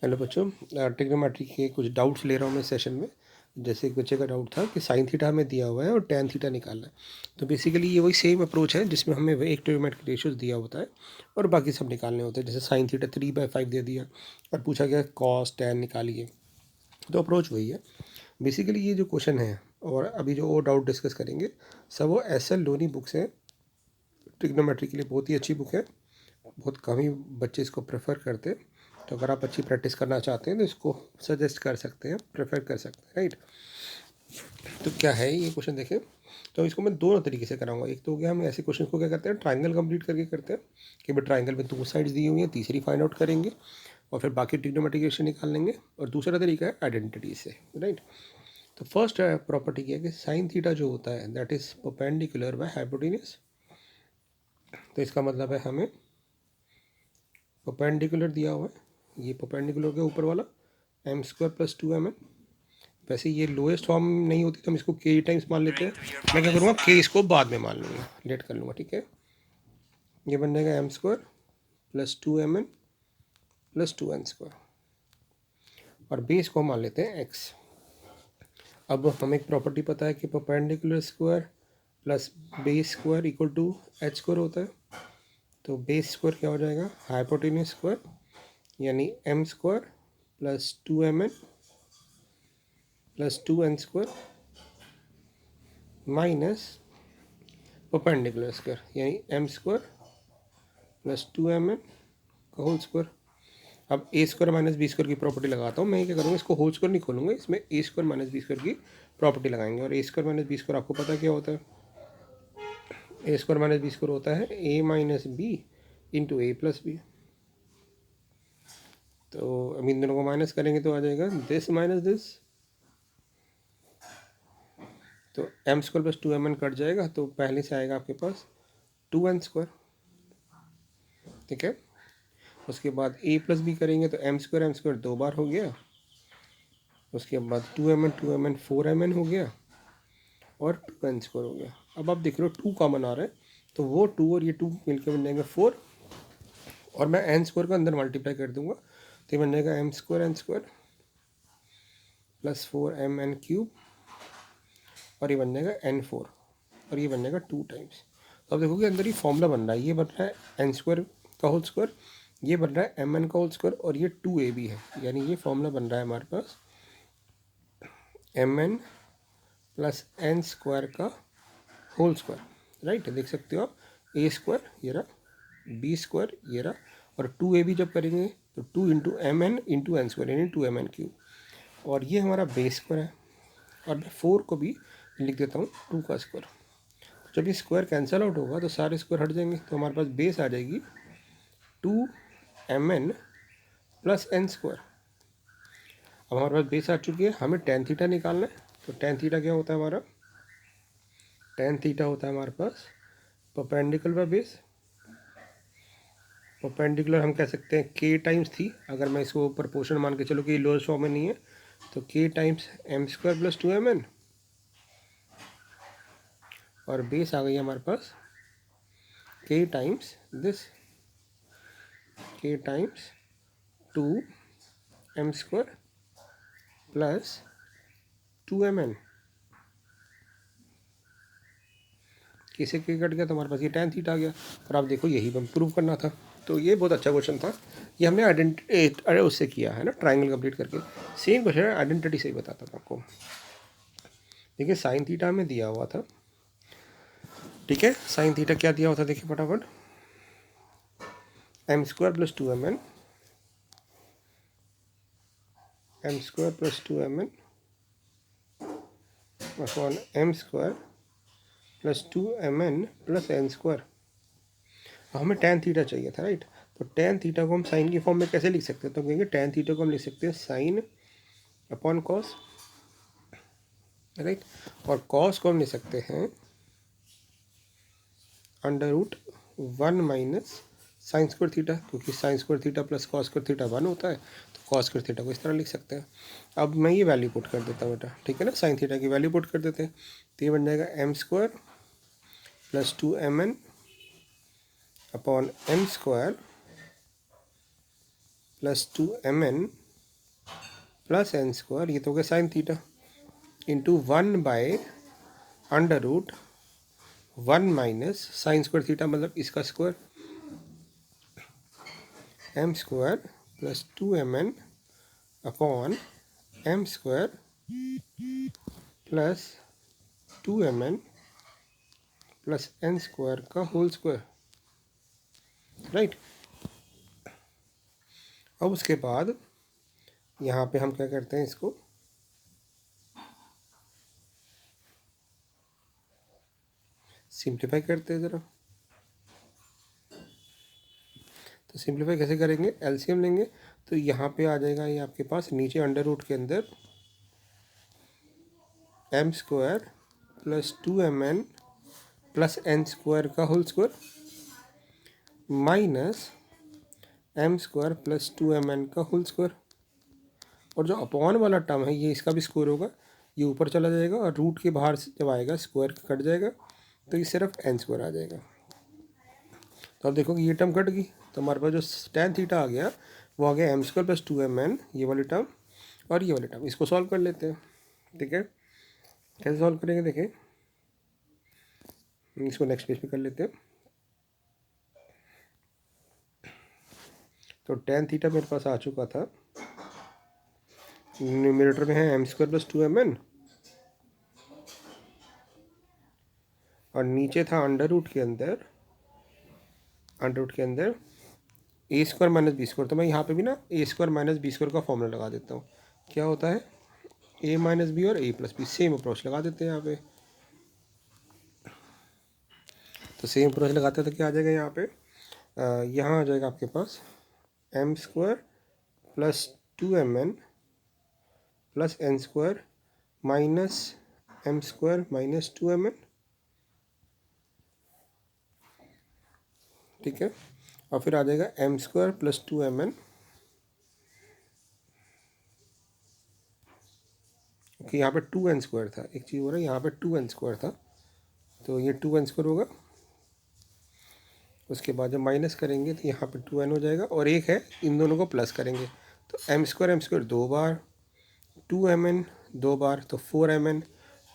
Hello बच्चों, trigonometry के कुछ डाउट्स ले रहा हूँ मैं सेशन में। जैसे एक बच्चे का डाउट था कि साइन थीटा हमें दिया हुआ है और टैन थीटा निकालना है। तो बेसिकली ये वही सेम अप्रोच है जिसमें हमें एक ट्रिग्नोमेट्रिक रेशियोज दिया होता है और बाकी सब निकालने होते हैं। जैसे साइन थीटा 3/5 दे दिया और पूछा गया कॉस टैन निकालिए, तो अप्रोच वही है। बेसिकली ये जो क्वेश्चन है और अभी जो और डाउट डिस्कस करेंगे सब वो SL लोनी बुक से। ट्रिग्नोमेट्री के लिए बहुत ही अच्छी बुक है, बहुत कम ही बच्चे इसको प्रेफर करते हैं। तो अगर आप अच्छी प्रैक्टिस करना चाहते हैं तो इसको सजेस्ट कर सकते हैं, प्रेफर कर सकते हैं, राइट। तो क्या है ये क्वेश्चन देखें, तो इसको मैं दोनों तरीके से कराऊंगा। एक तो हो गया हम ऐसे क्वेश्चन को क्या करते हैं, ट्राइंगल कंप्लीट करके करते हैं कि भाई ट्राइंगल में 2 साइड्स दी हुई हैं, तीसरी फाइंड आउट करेंगे और फिर बाकी ट्रिग्नोमेट्रिक रेशियो निकाल लेंगे। और दूसरा तरीका है आइडेंटिटी से, राइट। तो फर्स्ट प्रॉपर्टी क्या है कि साइन थीटा जो होता है that is perpendicular by hypotenuse. तो इसका मतलब है हमें परपेंडिकुलर दिया हुआ है, ये परपेंडिकुलर के ऊपर वाला m² + 2mn। वैसे ये लोएस्ट फॉर्म नहीं होती तो हम इसको k टाइम्स मान लेते हैं। मैं क्या करूँगा, k इसको बाद में मान लूँगा, लेट कर लूँगा, ठीक है। ये बन जाएगा m² + 2mn + 2n² और बेस को मान लेते हैं x। अब हमें एक प्रॉपर्टी पता है कि perpendicular square plus base square equal to h² होता है। तो बेस स्क्वायर क्या हो जाएगा, हाइपोटेन्यूज स्क्वायर, यानी m² + 2mn + 2n² minus perpendicular square, यानी m² + 2mn का होल स्क्वायर। अब a² - b² की प्रॉपर्टी लगाता हूँ। मैं क्या करूँगा, इसको होल स्क्वायर नहीं खोलूँगा, इसमें a² - b² की प्रॉपर्टी लगाएंगे। और a² - b² आपको पता क्या होता है, a² - b² होता है a - b × a + b। तो अब इन दोनों को माइनस करेंगे तो आ जाएगा दिस माइनस दिस। तो m² + 2mn कट जाएगा तो पहले से आएगा आपके पास 2n², ठीक है। उसके बाद a + b करेंगे तो m² दो बार हो गया। उसके बाद 2mn 4mn हो गया और 2n² हो गया। अब आप देख रहे हो 2 कॉमन आ रहा है, तो वो 2 और ये 2 मिलकर बन जाएंगे 4 और मैं n² को अंदर मल्टीप्लाई कर दूंगा तो ये बन जाएगा m² + 4mn³ और ये बन जाएगा n4 और ये बन जाएगा 2 टाइम्स। तो अब देखोगे अंदर ये फॉर्मूला बन रहा है, ये बन रहा है n² का होल स्क्वायर, ये बन रहा है mn का होल स्क्वायर और ये 2ab है। यानी ये फॉर्मूला बन रहा है हमारे पास mn + n² का होल स्क्वायर, राइट। देख सकते हो आप, a² ये रहा, b² ये रहा और 2ab जब करेंगे तो 2 × mn × n² यानी 2mn³। और ये हमारा बेस स्क्वायर है और मैं 4 को भी लिख देता हूँ 2 का स्क्वायर। जब ये स्क्वायर कैंसिल आउट होगा तो सारे स्क्वायर हट जाएंगे, तो हमारे पास बेस आ जाएगी 2mn + n²। अब हमारे पास बेस आ चुकी है, हमें टैन थीटा निकालना है। तो टैन थीटा क्या होता है हमारा, टैन थीटा होता है हमारे पास परपेंडिकुलर बाय बेस। परपेंडिकुलर हम कह सकते हैं k टाइम्स थी, अगर मैं इसको प्रोपोर्शन मान के चलो कि लोएस्ट फॉर्म में नहीं है तो k टाइम्स m² + 2mn और बेस आ गई हमारे पास k times this, k times 2m² + 2mn। किसे के कट गया तो हमारे पास ये टैन थीटा आ गया। और आप देखो यही हमें प्रूव करना था, तो ये बहुत अच्छा क्वेश्चन था। ये हमने अरे उससे किया है ना, ट्राइंगल कंप्लीट करके। सेम क्वेश्चन है, आइडेंटिटी से ही बताता था आपको। देखिए साइन थीटा हमें दिया हुआ था, ठीक है। साइन थीटा क्या दिया हुआ था देखिए फटाफट, m² + 2mn, m² + 2mn upon m² + 2mn + n²। हमें टैन थीटा चाहिए था, राइट। तो टैन थीटा को हम साइन की फॉर्म में कैसे लिख सकते हैं, तो कहेंगे टैन थीटा को हम लिख सकते हैं साइन अपॉन कॉस, राइट। और कॉस को हम लिख सकते हैं √1 - sin² थीटा, क्योंकि sin² थीटा + cos² थीटा 1 होता है। तो cos² थीटा को इस तरह लिख सकते हैं। अब मैं ये वैल्यू पुट कर देता हूँ बेटा, ठीक है ना, साइन थीटा की वैल्यू पुट कर देते हैं। तो ये बन जाएगा m² + 2mn upon m² + 2mn plus N square, ये तो हो गया sine theta, into 1/√1 minus sine square theta, मतलब इसका square, M square plus 2mn upon M square plus 2mn plus N square का होल स्क्वायर, राइट। अब उसके बाद यहाँ पे हम क्या करते हैं, इसको सिंप्लीफाई करते हैं ज़रा। तो सिंप्लीफाई कैसे करेंगे, एलसीएम लेंगे, तो यहाँ पे आ जाएगा ये आपके पास नीचे अंडर रूट के अंदर M square plus 2mn plus N square का whole square minus M square plus 2mn का होल स्क्वायर, और जो अपॉन वाला टर्म है ये इसका भी स्क्वायर होगा, ये ऊपर चला जाएगा और रूट के बाहर से जब आएगा स्क्वायर कट जाएगा, तो ये सिर्फ एन स्क्वायर आ जाएगा। तो अब देखो कि ये टर्म कट गई, तो हमारे पास जो tan थीटा आ गया वो आ गया एम स्क्वायर प्लस 2mn, ये वाली टर्म और ये वाली टर्म। इसको सॉल्व कर लेते हैं, ठीक है। कैसे सॉल्व करेंगे देखें, इसको नेक्स्ट पेज पे कर लेते हैं। तो tan थीटा मेरे पास आ चुका था, न्यूमरेटर में है एम स्क्वायर प्लस 2mn और नीचे था अंडर रूट के अंदर ए स्क्वायर माइनस बी स्क्वायर। तो मैं यहाँ पे भी ना ए स्क्वायर माइनस बी स्क्वायर का फॉर्मूला लगा देता हूँ। क्या होता है, ए माइनस बी और ए प्लस बी, सेम अप्रोच लगा देते हैं यहाँ पे। तो सेम अप्रोच लगाते हैं तो क्या आ जाएगा यहाँ पे, यहाँ आ जाएगा आपके पास M square plus 2mn plus N square minus M square minus 2mn, ठीक है। और फिर आ जाएगा M square plus 2mn, okay. यहाँ पे 2n स्क्वायर था, एक चीज़ हो रहा है, यहाँ पे 2n स्क्वायर था, तो ये 2n स्क्वायर होगा। उसके बाद जब माइनस करेंगे तो यहाँ पे 2n हो जाएगा, और एक है, इन दोनों को प्लस करेंगे तो एम स्क्वायर 2 बार, 2mn 2 बार, तो 4mn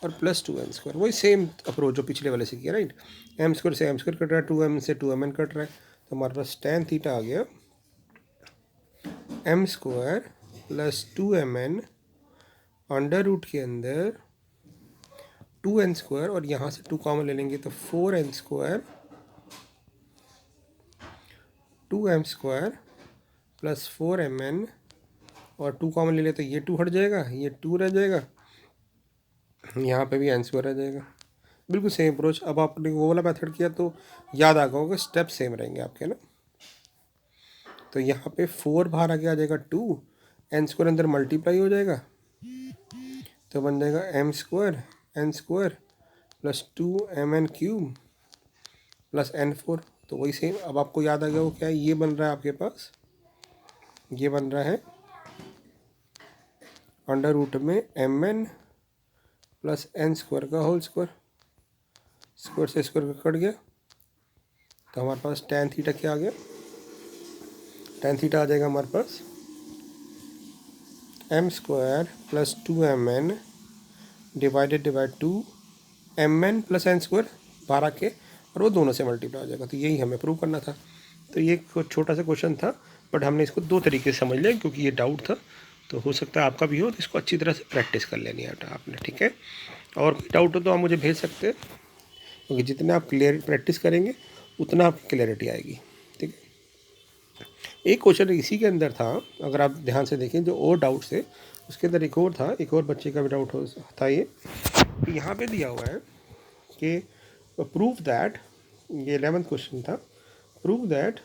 और प्लस 2n स्क्वायर। वही सेम अप्रोच जो पिछले वाले से किया, राइट। एम स्क्वायर से एम स्क्वायर कट रहा है, 2m से 2mn कट रहा है, तो हमारे पास tan थीटा आ गया M square plus 2mn under root के अंदर 2n स्क्वायर, और यहाँ से 2 कॉमन ले लेंगे तो 4n square 2m square plus 4mn, और 2 कॉमन ले ले तो ये 2 हट जाएगा, ये 2 रह जाएगा, यहाँ पे भी n स्क्वायर रह जाएगा। बिल्कुल सेम अप्रोच। अब आपने वो वाला मेथड किया तो याद आ गया होगा, स्टेप सेम रहेंगे आपके ना। तो यहाँ पे 4 बाहर आगे आ जाएगा 2, n स्क्वायर अंदर मल्टीप्लाई हो जाएगा, तो बन जाएगा M square N square plus 2mn cube plus n4। तो वही सेम, अब आपको याद आ गया वो क्या है, ये बन रहा है आपके पास, ये बन रहा है अंडर रूट में mn प्लस एन स्क्वायर का होल स्क्वायर, स्क्वायर से स्क्वायर कट गया, तो हमारे पास tan थीटा क्या आ गया, tan थीटा आ जाएगा हमारे पास M square plus 2mn divided by 2mn plus N square 12 के, और वो दोनों से मल्टीप्लाई हो जाएगा। तो यही हमें प्रूव करना था। तो ये एक छोटा सा क्वेश्चन था, बट हमने इसको 2 तरीके से समझ लिया क्योंकि ये डाउट था, तो हो सकता है आपका भी हो, तो इसको अच्छी तरह से प्रैक्टिस कर लेनी है आपने, ठीक है। और कोई डाउट हो तो आप मुझे भेज सकते हैं, क्योंकि जितना आप प्रैक्टिस करेंगे उतना आपकी क्लैरिटी आएगी, ठीक है। एक क्वेश्चन इसी के अंदर था, अगर आप ध्यान से देखें, जो और डाउट्स थे उसके अंदर एक और था, एक और बच्चे का भी डाउट था ये, यहाँ पे दिया हुआ है कि प्रूव दैट, ये 11th क्वेश्चन था, प्रूव दैट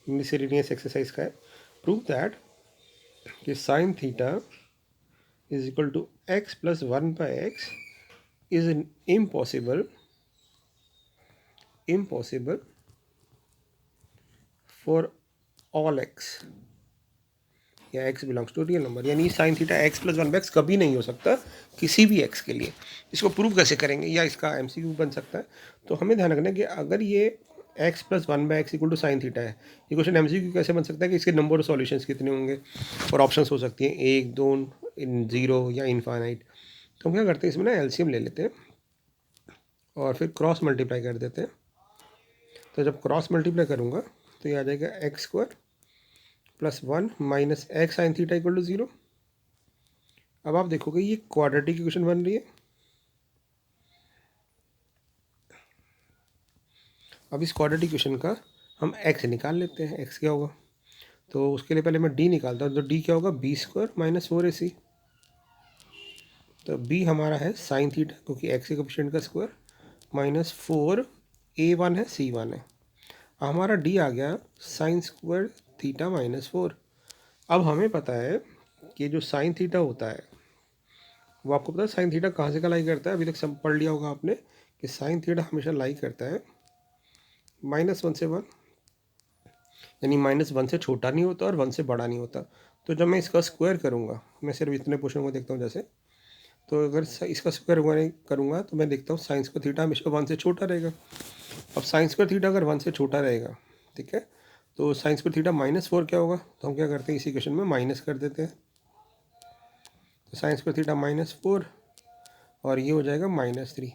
मिसलेनियस एक्सरसाइज का है, प्रूव दैट कि sine theta is equal to x plus 1/x is impossible for all x, या x belongs to real number, यानी sine theta x plus 1/x कभी नहीं हो सकता किसी भी x के लिए। इसको प्रूव कैसे करेंगे, या इसका MCQ बन सकता है। तो हमें ध्यान रखना है कि अगर ये X plus one by X equal to sine theta है। ये क्वेश्चन एमसीक्यू कैसे बन सकता है कि इसके नंबर ऑफ सॉल्यूशंस कितने होंगे और ऑप्शंस हो सकती हैं 1 2 0 या इनफाइनाइट। तो हम क्या करते हैं, इसमें ना एलसीएम ले लेते हैं और फिर क्रॉस मल्टीप्लाई कर देते हैं। तो जब क्रॉस मल्टीप्लाई करूँगा तो ये आ जाएगा X square plus 1 minus X sine theta equal to 0। अब आप देखोगे ये क्वाड्रेटिक इक्वेशन बन रही है। अब इस क्वाड्रेटिक इक्वेशन का हम एक्स निकाल लेते हैं। एक्स क्या होगा, तो उसके लिए पहले मैं डी निकालता हूँ। तो डी क्या होगा, बी स्क्वायर माइनस 4ac। तो बी हमारा है साइन थीटा क्योंकि एक्स के कोएफिशिएंट का स्क्वायर माइनस 4a1 है c1 है। हमारा डी आ गया साइन स्क्वायर थीटा माइनस 4। अब हमें पता है कि जो साइन थीटा होता है वो आपको पता है साइन थीटा कहाँ से का लाई करता है। अभी तक सब पढ़ लिया होगा आपने कि साइन थीटा हमेशा लाई करता है -1 से 1, यानी -1 से छोटा नहीं होता और 1 से बड़ा नहीं होता। तो जब मैं इसका स्क्वायर करूँगा, मैं सिर्फ इतने क्वेश्चन को देखता हूँ जैसे, तो अगर इसका स्क्वायर करूँगा तो मैं देखता हूँ साइन स्क्वायर थीटा हमेशा 1 से छोटा रहेगा। अब साइन स्क्वायर थीटा अगर 1 से छोटा रहेगा, ठीक है, तो साइन स्क्वायर थीटा -4 क्या होगा, तो हम क्या करते हैं इस इक्वेशन में माइनस कर देते हैं। तो साइन स्क्वायर थीटा -4 और ये हो जाएगा -3,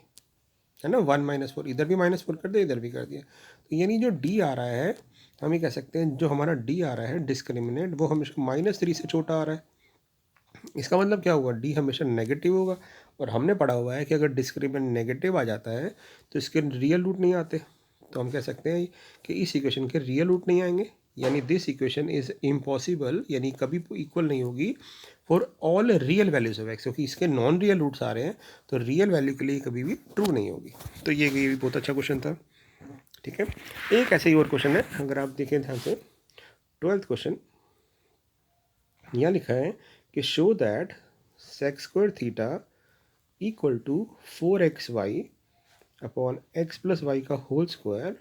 है ना। 1 - 4, इधर भी -4 कर दिया, इधर भी कर दिया। तो यानी जो डी आ रहा है, हम ये कह सकते हैं जो हमारा डी आ रहा है डिस्क्रिमिनेंट, वो हमेशा -3 से छोटा आ रहा है। इसका मतलब क्या होगा, डी हमेशा नेगेटिव होगा। और हमने पढ़ा हुआ है कि अगर डिस्क्रिमिनेंट नेगेटिव आ जाता है तो इसके रियल रूट नहीं आते। तो हम कह सकते हैं कि इस इक्वेशन के रियल रूट नहीं आएंगे, यानी दिस इक्वेशन इज़ इम्पॉसिबल, यानी कभी इक्वल नहीं होगी for all real values of x, क्योंकि इसके नॉन रियल रूट्स आ रहे हैं तो रियल वैल्यू के लिए कभी भी ट्रू नहीं होगी। तो ये भी बहुत अच्छा क्वेश्चन था, ठीक है। एक ऐसे ही और क्वेश्चन है, अगर आप देखें ध्यान से, 12th क्वेश्चन यहाँ लिखा है कि show that sec square theta equal to 4xy upon x plus Y का whole square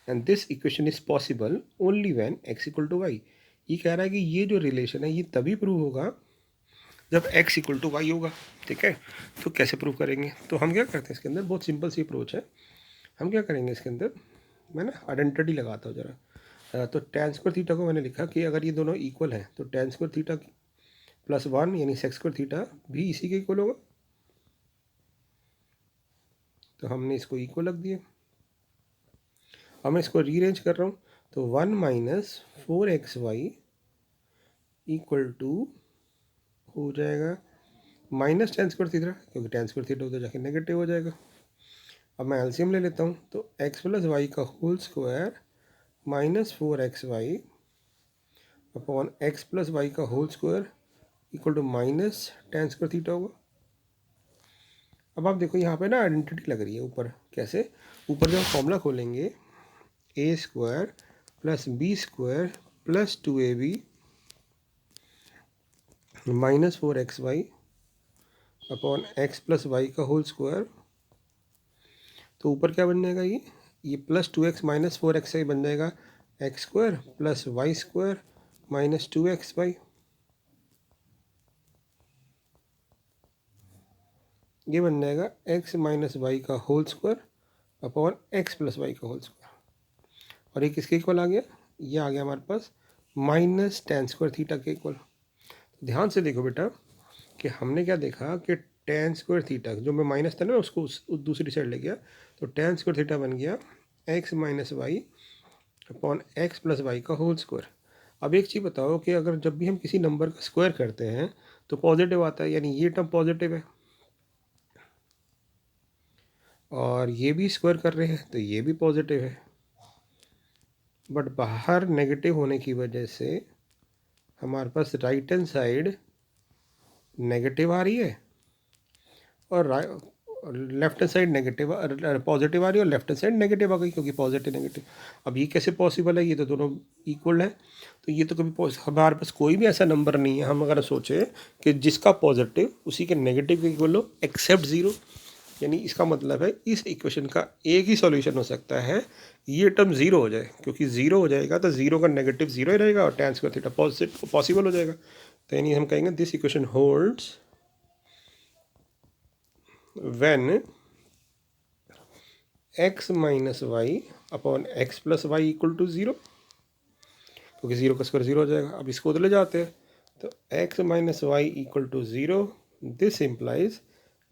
and this equation is possible only when x equal to Y. ये कह रहा है कि ये जो रिलेशन है ये तभी प्रूव होगा जब x इक्वल टू वाई होगा, ठीक है। तो कैसे प्रूव करेंगे, तो हम क्या करते हैं इसके अंदर, बहुत सिंपल सी अप्रोच है। हम क्या करेंगे इसके अंदर, मैं ना आइडेंटिटी लगाता हूँ ज़रा। तो tan स्क्वायर थीटा को मैंने लिखा कि अगर ये दोनों इक्वल हैं तो tan स्क्वायर थीटा प्लस 1 यानी सेक्स स्क्वायर थीटा भी इसी के इक्वल होगा। तो हमने इसको इक्वल रख दिया। अब मैं इसको रीअरेंज कर रहा हूँ, तो 1 - 4xy इक्वल टू हो जाएगा माइनस tan स्क्वायर थीटा, क्योंकि tan स्क्वायर थीटा उधर जाके नेगेटिव हो जाएगा। अब मैं एलसीएम ले लेता हूँ, तो x प्लस वाई का whole square -4xy upon x plus Y का whole square equal to minus tan square theta होगा। अब आप देखो यहाँ पे ना आइडेंटिटी लग रही है ऊपर, कैसे, ऊपर जब फॉर्मूला खोलेंगे a square plus B square plus 2ab -4xy upon x plus Y का होल स्क्वायर, तो ऊपर क्या बन जाएगा, ये प्लस 2x माइनस 4x बन जाएगा x square plus Y square minus 2xy। ये बन जाएगा x माइनस वाई का whole square upon x plus Y का होल स्क्वायर। और ये किसके इक्वल आ गया, ये आ गया हमारे पास माइनस tan स्क्वायर थीटा के इक्वल। ध्यान से देखो बेटा कि हमने क्या देखा कि tan स्क्वायर थीटा, जो मैं माइनस था ना उसको उस दूसरी साइड ले गया, तो tan स्क्वायर थीटा बन गया x minus Y upon x plus Y का होल स्क्वायर। अब एक चीज़ बताओ कि अगर जब भी हम किसी नंबर का स्क्वायर करते हैं तो पॉजिटिव आता है, यानी ये टर्म पॉजिटिव है, और ये भी स्क्वायर कर रहे हैं तो ये भी पॉजिटिव है। बट बाहर नेगेटिव होने की वजह से हमारे पास राइट हैंड साइड नेगेटिव आ रही है और left hand side negative positive आ रही है और लेफ्ट हैंड साइड नेगेटिव आ गई, क्योंकि पॉजिटिव नेगेटिव। अब ये कैसे पॉसिबल है, ये तो दोनों इक्वल है। तो ये तो कभी हमारे पास कोई भी ऐसा नंबर नहीं है, हम अगर सोचें कि जिसका पॉजिटिव उसी के नेगेटिव के इक्वल हो एक्सेप्ट ज़ीरो। यानी इसका मतलब है इस इक्वेशन का एक ही सॉल्यूशन हो सकता है, ये टर्म ज़ीरो हो जाए, क्योंकि ज़ीरो हो जाएगा तो ज़ीरो का नेगेटिव ज़ीरो ही रहेगा और tan स्क्वायर थीटा पॉसिबल हो जाएगा। तो यानी हम कहेंगे this equation holds when x minus y upon X plus Y equal to 0, क्योंकि 0 का स्क्वायर 0 हो जाएगा। अब इसको उधर ले जाते हैं, तो x minus Y equal to 0, this implies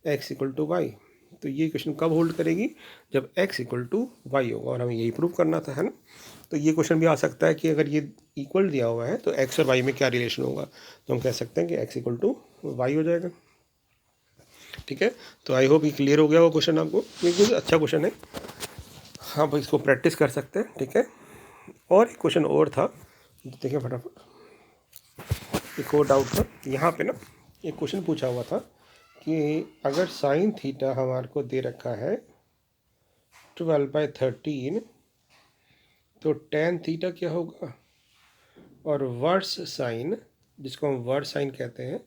x equal to Y. तो ये क्वेश्चन कब होल्ड करेगी? जब x इक्वल टू वाई होगा, और हमें यही प्रूव करना था, है ना। तो ये क्वेश्चन भी आ सकता है कि अगर ये इक्वल दिया हुआ है तो x और y में क्या रिलेशन होगा, तो हम कह सकते हैं कि x इक्वल टू वाई हो जाएगा। ठीक है, तो आई होप ये क्लियर हो गया वो क्वेश्चन आपको, बिल्कुल अच्छा क्वेश्चन है। हाँ भाई, इसको प्रैक्टिस कर सकते हैं। ठीक है, और एक क्वेश्चन और था, देखिए फटाफट। एक और डाउट था यहाँ पे ना, एक क्वेश्चन पूछा हुआ था कि अगर साइन थीटा हमारे को दे रखा है 12/13, तो टेन थीटा क्या होगा, और वर्स साइन, जिसको हम वर्स साइन कहते हैं,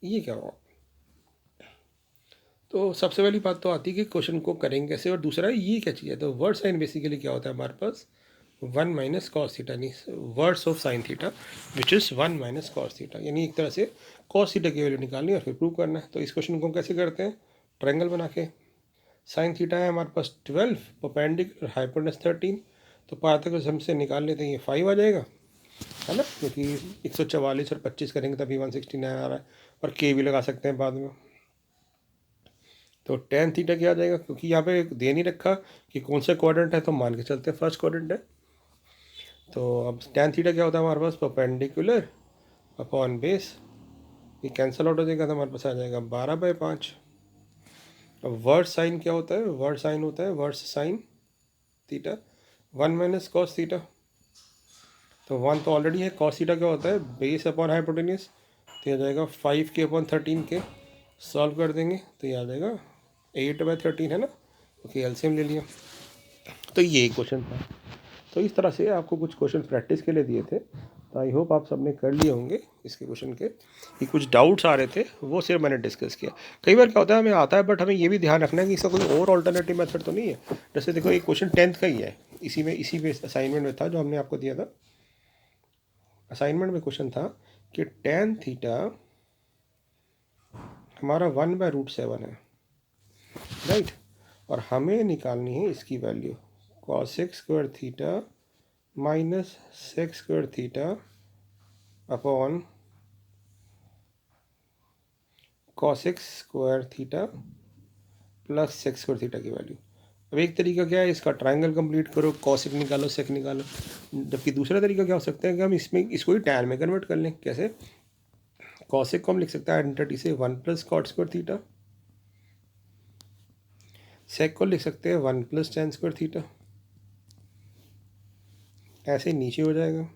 ये क्या होगा। तो सबसे पहली बात तो आती है कि क्वेश्चन को करेंगे कैसे, और दूसरा ये क्या चीज़ है। तो वर्स साइन बेसिकली क्या होता है हमारे पास, 1 माइनस कॉस थीटा, नहीं words of sine theta which is 1 minus cos theta, यानी एक तरह से कॉस थीटा की वैल्यू निकालनी है और फिर प्रूव करना है। तो इस क्वेश्चन को कैसे करते हैं, ट्रायंगल बना के। साइन थीटा है हमारे पास 12, परपेंडिकुलर हाइपोटेनस 13, तो पार्थक्य हमसे निकाल लेते हैं, ये 5 आ जाएगा, है ना, क्योंकि 144 और 25 करेंगे तभी 169 आ रहा है, और के भी लगा सकते हैं बाद में। तो टेन थीटा क्या आ जाएगा, क्योंकि यहाँ पे दे नहीं रखा कि कौन सा क्वाड्रेंट है, तो मान के चलते हैं फर्स्ट क्वाड्रेंट है। तो अब टेन थीटा क्या होता है हमारे पास, परपेंडिकुलर अपॉन बेस, ये कैंसिल आउट हो जाएगा, तो हमारे पास आ जाएगा 12/5। अब वर्स साइन क्या होता है, वर्स साइन होता है versine theta 1 minus cos theta, तो 1 तो ऑलरेडी है, कॉस थीटा क्या होता है, बेस अपॉन हाइपोटेन्यूज, तो आ जाएगा 5 के अपॉन 13 के, सॉल्व कर देंगे तो ये आ जाएगा 8/13, है ना, ओके, एलसीएम ले लिया। तो ये क्वेश्चन था। तो इस तरह से आपको कुछ क्वेश्चन प्रैक्टिस के लिए दिए थे, तो आई होप आप सबने कर लिए होंगे इसके क्वेश्चन के, कि कुछ डाउट्स आ रहे थे वो सिर्फ मैंने डिस्कस किया। कई बार क्या होता है, हमें आता है बट हमें ये भी ध्यान रखना है कि इसका कोई और ऑल्टरनेटिव मेथड तो नहीं है। जैसे देखो, एक क्वेश्चन 10th का ही है, इसी में असाइनमेंट में था जो हमने आपको दिया था। असाइनमेंट में क्वेश्चन था कि टेन थीटा हमारा 1/√7 है, राइट, और हमें निकालनी है इसकी value cos square theta minus sec square theta upon cos square theta plus sec square theta की वैल्यू। अब एक तरीका क्या है, इसका ट्रायंगल कंप्लीट करो, कॉसिक निकालो, सेक निकालो। जबकि दूसरा तरीका क्या हो सकता है कि हम इसको ही टैन में कन्वर्ट कर लें। कैसे, कॉसिक को हम लिख सकते हैं आइडेंटिटी से 1 प्लस कॉट स्क्वायर थीटा, सेक को लिख सकते हैं 1 प्लस टेन स्क्वायर थीटा, ऐसे नीचे हो जाएगा।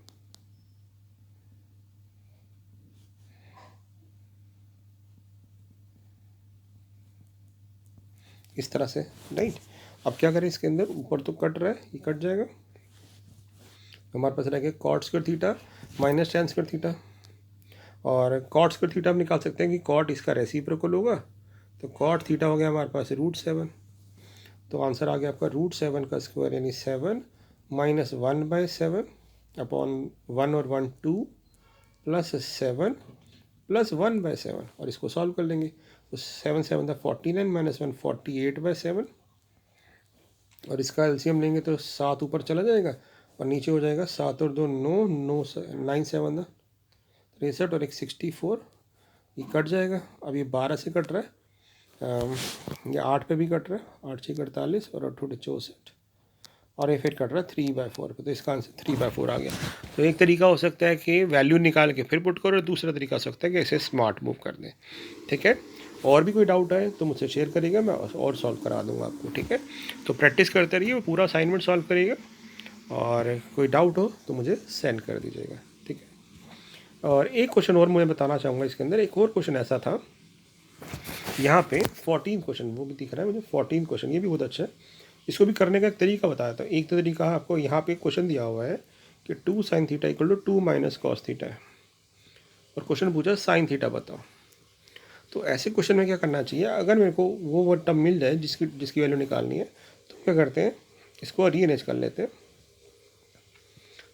इस तरह से, राइट। अब क्या करें, इसके अंदर ऊपर तो कट रहा है, ये कट जाएगा, हमारे पास रह गया cot square theta minus tan square theta, और कॉट स्क्वायर थीटा हम निकाल सकते हैं कि कॉट इसका रेसिप्रोकल होगा, तो कॉट थीटा हो गया हमारे पास √7, तो आंसर आ गया आपका √7 का स्क्वायर, यानी 7 माइनस 1/7 अपॉन 1 और 1 2 प्लस 7 प्लस 1/7, और इसको सॉल्व कर लेंगे। तो 7 7 था 49 माइनस 1 48/7, और इसका एलसीएम लेंगे तो 7 ऊपर चला जाएगा और नीचे हो जाएगा 7 और 2 9 9 9 7 था 63 और एक 64, ये कट जाएगा। अब ये 12 से कट रहा है, ये 8 पे भी कट रहा है, 8 6 48 और 8 64, और ये फिर कट रहा है 3/4 पे, तो इसका आंसर 3/4 आ गया। तो एक तरीका हो सकता है कि वैल्यू निकाल के फिर पुट करो, और दूसरा तरीका हो सकता है कि इसे स्मार्ट मूव कर दें। ठीक है, और भी कोई डाउट आए तो मुझसे शेयर करिएगा, मैं और सॉल्व करा दूंगा आपको। ठीक है, तो प्रैक्टिस करते रहिए, पूरा असाइनमेंट सॉल्व करिएगा, और कोई डाउट हो तो मुझे सेंड कर दीजिएगा। ठीक है, और एक क्वेश्चन और मुझे बताना चाहूँगा, इसके अंदर एक और क्वेश्चन ऐसा था यहाँ पे 14 क्वेश्चन, वो भी दिख रहा है मुझे 14 क्वेश्चन, ये भी बहुत अच्छा है। इसको भी करने का एक तरीका बताया था। एक तरीका आपको यहाँ पे क्वेश्चन दिया हुआ है कि 2 sin theta equal to 2 minus cos theta है, और क्वेश्चन पूछा साइन थीटा बताओ। तो ऐसे क्वेश्चन में क्या करना चाहिए, अगर मेरे को वो टर्म मिल जाए जिसकी वैल्यू निकालनी है, तो क्या करते हैं, इसको रीअरेंज कर लेते हैं।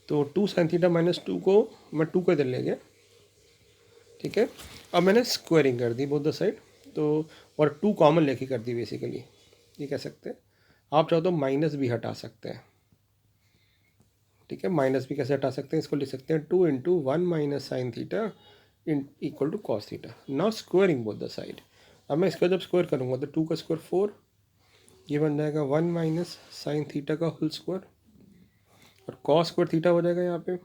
तो 2 sin थीटा माइनस 2 को मैं 2 को इधर ले गया, ठीक है। अब मैंने स्क्वायरिंग कर दी बोथ द साइड, तो और 2 कॉमन लेके कर दी बेसिकली, ये कह सकते हैं। आप चाहो तो माइनस भी हटा सकते हैं, ठीक है। माइनस भी कैसे हटा सकते हैं, इसको लिख सकते हैं 2 इंटू 1 माइनस साइन थीटा इन equal to cos theta. Now squaring both the side. अब मैं इसका जब स्क्वायर करूँगा तो 2 का स्क्वायर 4, ये बन जाएगा 1 माइनस साइन थीटा का होल स्क्वायर, और कॉस स्क्वायर थीटा हो जाएगा यहाँ पे।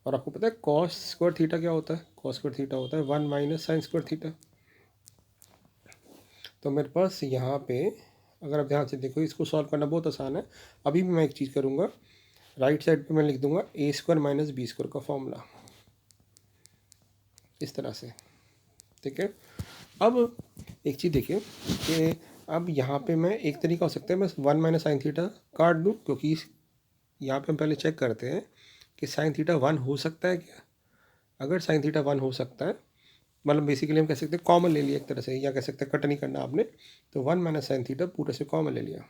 और आपको पता है कॉस स्क्वायर थीटा क्या होता है, कॉस स्क्वायर थीटा होता है 1 माइनस साइन स्क्वायर थीटा। तो मेरे पास यहाँ पे अगर आप ध्यान से देखो, इसको सॉल्व करना बहुत आसान है। अभी भी मैं एक चीज़ करूँगा, राइट साइड पे मैं लिख दूंगा ए स्क्वायर माइनस बी स्क्वायर का फॉर्मूला, इस तरह से, ठीक है। अब एक चीज़ देखिए कि अब यहाँ पे मैं एक तरीका हो सकता है मैं 1 माइनस साइन थीटा काट दूँ, क्योंकि यहाँ पे हम पहले चेक करते हैं कि साइन थीटा 1 हो सकता है क्या। अगर साइन थीटा 1 हो सकता है, मतलब बेसिकली हम कह सकते हैं कॉमन ले लिया एक तरह से, या कह सकते हैं कट नहीं करना आपने, तो 1 माइनस साइन थीटा पूरे से कॉमन ले लिया,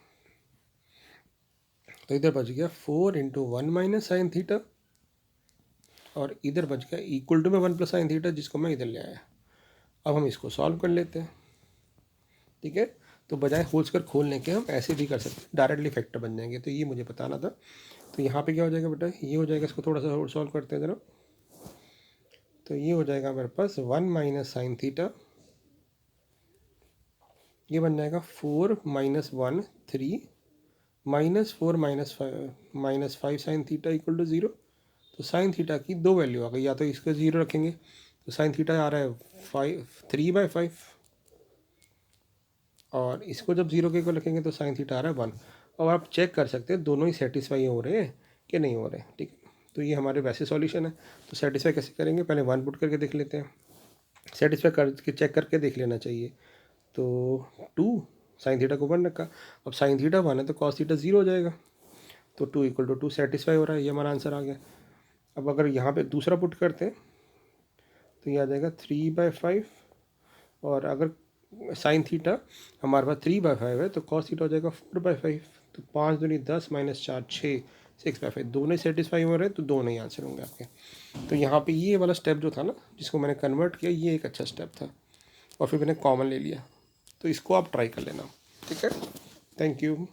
तो इधर बच गया 4 इंटू 1 माइनस साइन थीटा, और इधर बच गया इक्वल टू में 1 प्लस साइन थीटा, जिसको मैं इधर ले आया। अब हम इसको सॉल्व कर लेते हैं, ठीक है। तो बजाय होल स्क्वायर खोलने के हम ऐसे भी कर सकते हैं, डायरेक्टली फैक्टर बन जाएंगे, तो ये मुझे बताना था। तो यहाँ पे क्या हो जाएगा बेटा, ये हो जाएगा, इसको थोड़ा सा और सॉल्व करते हैं ज़रा। तो ये हो जाएगा मेरे पास 1 माइनस साइन थीटा, ये बन जाएगा 4 minus 1 3 minus 4 minus 5 sine theta equal to 0। तो साइन थीटा की दो वैल्यू आ गई, या तो इसका 0 रखेंगे तो साइन थीटा आ रहा है 3/5, और इसको जब 0 के इक्वल रखेंगे तो साइन थीटा आ रहा है 1। और आप चेक कर सकते हैं दोनों ही सेटिस्फाई हो रहे हैं कि नहीं हो रहे, ठीक है। तो ये हमारे वैसे सॉल्यूशन है। तो सेटिस्फाई कैसे करेंगे, पहले 1 पुट करके देख लेते हैं, सेटिस्फाई करके चेक करके देख लेना चाहिए। तो 2 साइन थीटा को 1 रखा, अब साइन थीटा 1 है तो कॉस थीटा 0 हो जाएगा, तो 2 इक्वल टू 2 सेटिस्फाई हो रहा है, ये हमारा आंसर आ गया। अब अगर यहाँ पे दूसरा पुट करते हैं तो ये आ जाएगा 3/5, और अगर साइन थीटा हमारे पास 3/5 है तो कॉस थीटा हो जाएगा 4/5। तो 5 दूनी 10 माइनस 4 6 6/5, दोनों ही सेटिस्फाई हो रहे हैं, तो दोनों ही आंसर होंगे आपके। तो यहाँ पे ये वाला स्टेप जो था ना, जिसको मैंने कन्वर्ट किया, ये एक अच्छा स्टेप था, और फिर मैंने कॉमन ले लिया। तो इसको आप ट्राई कर लेना, ठीक है। Thank you.